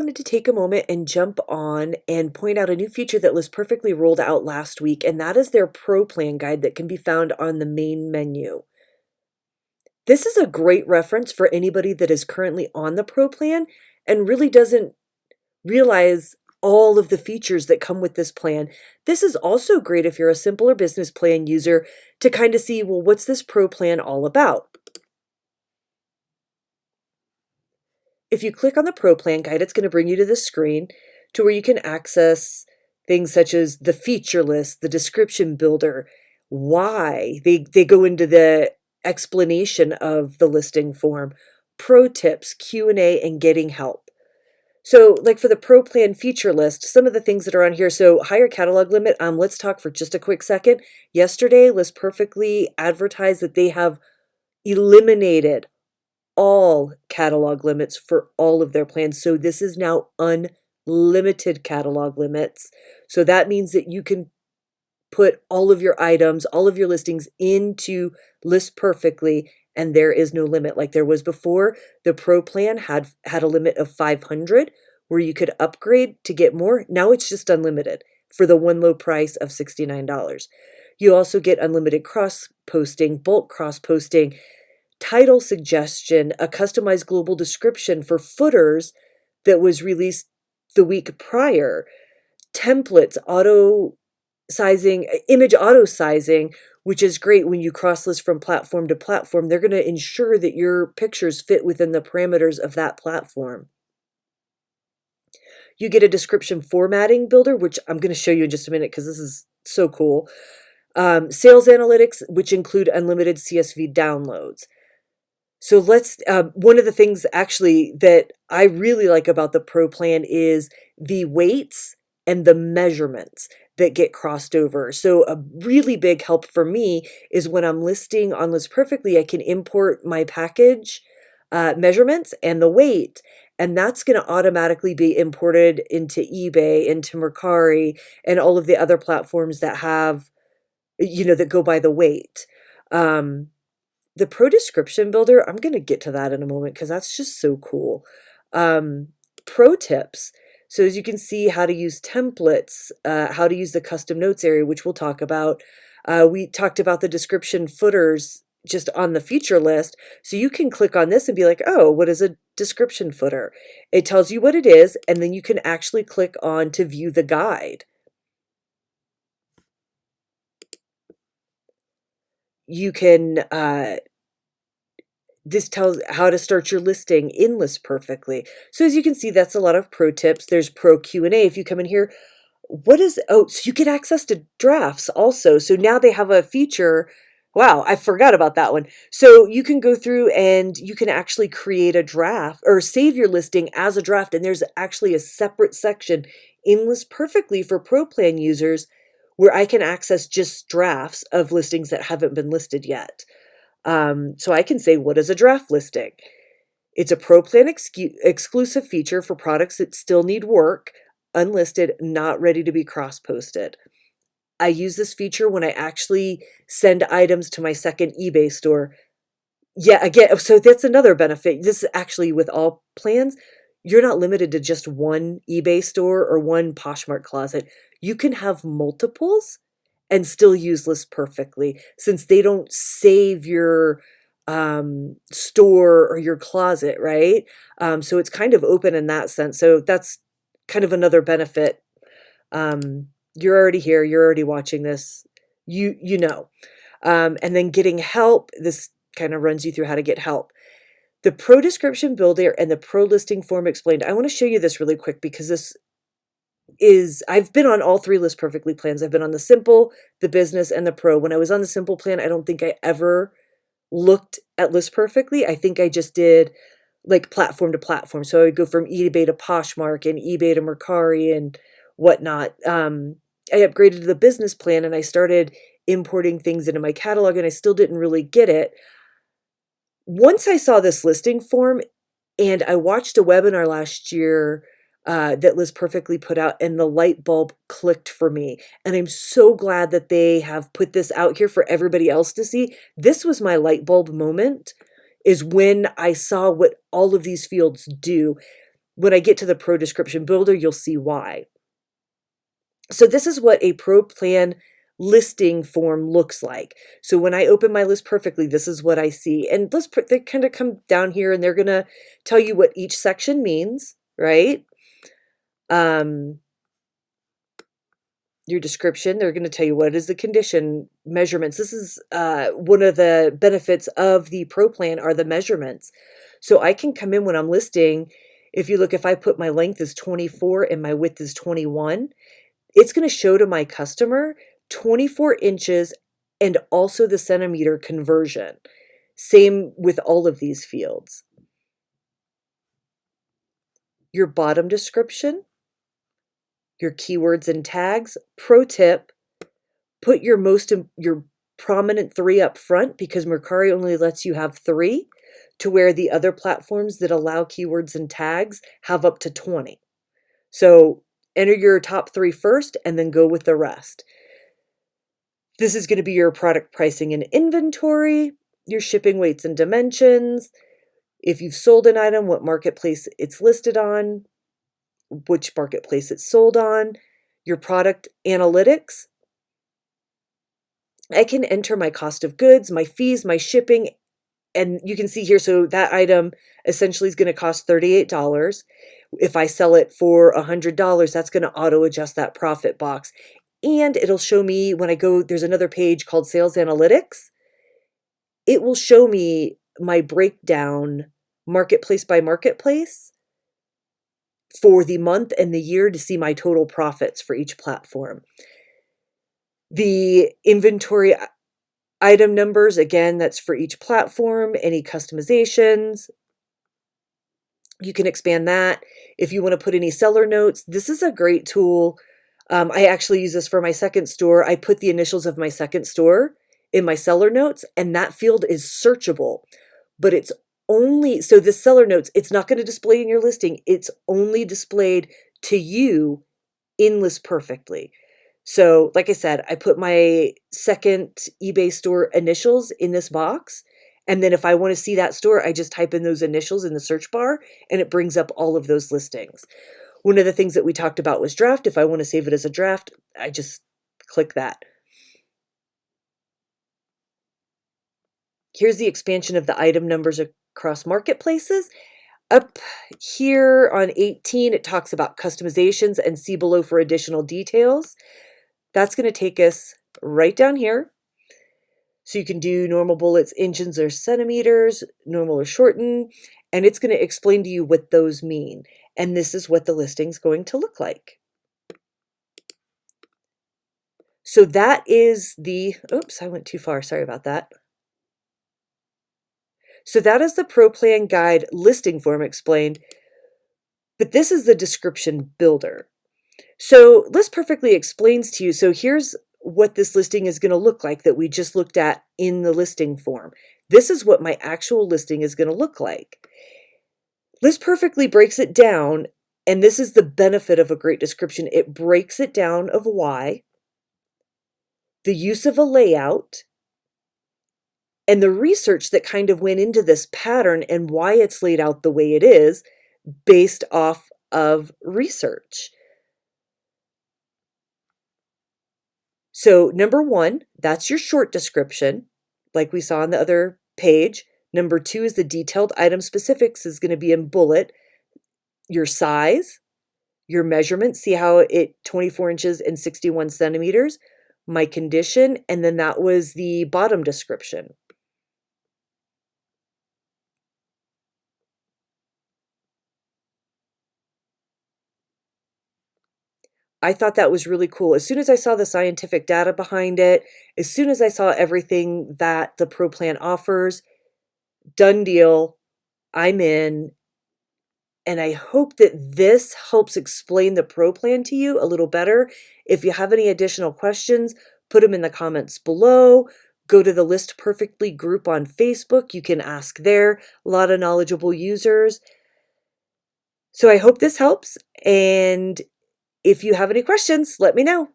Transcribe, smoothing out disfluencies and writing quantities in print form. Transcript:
wanted to take a moment and jump on and point out a new feature that List Perfectly rolled out last week, and that is their Pro Plan guide that can be found on the main menu. This is a great reference for anybody that is currently on the Pro Plan and really doesn't realize all of the features that come with this plan. This is also great if you're a simpler business plan user to kind of see, well, what's this Pro Plan all about? If you click on the Pro Plan guide, it's going to bring you to the screen to where you can access things such as the feature list, the description builder, why. They go into the explanation of the listing form, pro tips, Q&A, and getting help. So like for the Pro Plan feature list, some of the things that are on here. So higher catalog limit, let's talk for just a quick second. Yesterday, List Perfectly advertised that they have eliminated all catalog limits for all of their plans. So this is now unlimited catalog limits. So that means that you can put all of your items, all of your listings into List Perfectly, and there is no limit like there was before. The Pro Plan had a limit of 500 where you could upgrade to get more. Now it's just unlimited for the one low price of $69. You also get unlimited cross-posting, bulk cross-posting, title suggestion, a customized global description for footers that was released the week prior, templates, auto sizing, image auto sizing, which is great when you cross list from platform to platform. They're going to ensure that your pictures fit within the parameters of that platform. You get a description formatting builder, which I'm going to show you in just a minute because this is so cool. Sales analytics, which include unlimited CSV downloads. So one of the things actually that I really like about the Pro Plan is the weights and the measurements that get crossed over. So a really big help for me is when I'm listing on List Perfectly, I can import my package measurements and the weight, and that's going to automatically be imported into eBay, into Mercari, and all of the other platforms that have, that go by the weight. The Pro Description Builder, I'm going to get to that in a moment because that's just so cool. Pro tips. So as you can see, how to use templates, how to use the custom notes area, which we'll talk about. We talked about the description footers just on the feature list. So you can click on this and be like, oh, what is a description footer? It tells you what it is, and then you can actually click on to view the guide. You can, this tells how to start your listing in List Perfectly. So as you can see, that's a lot of pro tips. There's Pro Q&A. If you come in here, so you get access to drafts also. So now they have a feature. Wow, I forgot about that one. So you can go through and you can actually create a draft or save your listing as a draft. And there's actually a separate section in List Perfectly for Pro Plan users where I can access just drafts of listings that haven't been listed yet. So I can say, what is a draft listing? It's a Pro Plan exclusive feature for products that still need work, unlisted, not ready to be cross-posted. I use this feature when I actually send items to my second eBay store. Yeah, again, so that's another benefit. This is actually with all plans. You're not limited to just one eBay store or one Poshmark closet. You can have multiples and still use List Perfectly since they don't save your store or your closet, right? So it's kind of open in that sense. So that's kind of another benefit. You're already here. You're already watching this. You know. And then getting help. This kind of runs you through how to get help. The Pro Description Builder and the Pro Listing Form Explained. I want to show you this really quick because I've been on all three List Perfectly plans. I've been on the Simple, the Business, and the Pro. When I was on the Simple plan, I don't think I ever looked at List Perfectly. I think I just did like platform to platform. So I would go from eBay to Poshmark and eBay to Mercari and whatnot. I upgraded to the Business plan and I started importing things into my catalog and I still didn't really get it. Once I saw this listing form and I watched a webinar last year that List Perfectly put out, and the light bulb clicked for me. And I'm so glad that they have put this out here for everybody else to see. This was my light bulb moment, is when I saw what all of these fields do. when I get to the Pro Description Builder, you'll see why. So this is what a Pro Plan listing form looks like. So when I open my List Perfectly, this is what I see. And they kind of come down here and they're going to tell you what each section means, right? Your description, they're going to tell you what is the condition, measurements. This is one of the benefits of the Pro Plan are the measurements. So I can come in when I'm listing. If you look, if I put my length is 24 and my width is 21, it's going to show to my customer 24 inches and also the centimeter conversion. Same with all of these fields. Your bottom description, your keywords and tags. Pro tip, put your prominent 3 up front because Mercari only lets you have 3, to where the other platforms that allow keywords and tags have up to 20. So enter your top 3 first and then go with the rest. This is going to be your product pricing and inventory, your shipping weights and dimensions, if you've sold an item, what marketplace it's listed on, which marketplace it's sold on, your product analytics. I can enter my cost of goods, my fees, my shipping, and you can see here, so that item essentially is going to cost $38. If I sell it for $100, that's going to auto adjust that profit box. And it'll show me when I go, there's another page called Sales Analytics. It will show me my breakdown marketplace by marketplace for the month and the year to see my total profits for each platform. The inventory item numbers, again, that's for each platform, any customizations. You can expand that. If you want to put any seller notes, this is a great tool. I actually use this for my second store. I put the initials of my second store in my seller notes, and that field is searchable. But it's only, so the seller notes, it's not going to display in your listing. It's only displayed to you in List Perfectly. So like I said, I put my second eBay store initials in this box. And then if I want to see that store, I just type in those initials in the search bar and it brings up all of those listings. One of the things that we talked about was draft. If I want to save it as a draft, I just click that. Here's the expansion of the item numbers across marketplaces. Up here on 18, it talks about customizations, and see below for additional details. That's going to take us right down here. So you can do normal bullets, inches or centimeters, normal or shorten, and it's going to explain to you what those mean. And this is what the listing's going to look like. So that is the, oops, I went too far. Sorry about that. So that is the Pro Plan Guide listing form explained, but this is the description builder. So List Perfectly explains to you, so here's what this listing is going to look like that we just looked at in the listing form. This is what my actual listing is going to look like. List Perfectly breaks it down, and this is the benefit of a great description. It breaks it down of why, the use of a layout, and the research that kind of went into this pattern and why it's laid out the way it is based off of research. So number 1, that's your short description, like we saw on the other page. Number 2 is the detailed item specifics is going to be in bullet. Your size, your measurement, see how it 24 inches and 61 centimeters, my condition, and then that was the bottom description. I thought that was really cool. As soon as I saw the scientific data behind it, as soon as I saw everything that the Pro Plan offers, done deal, I'm in. And I hope that this helps explain the Pro Plan to you a little better. If you have any additional questions, put them in the comments below. Go to the List Perfectly group on Facebook. You can ask there. A lot of knowledgeable users. So I hope this helps. And if you have any questions, let me know.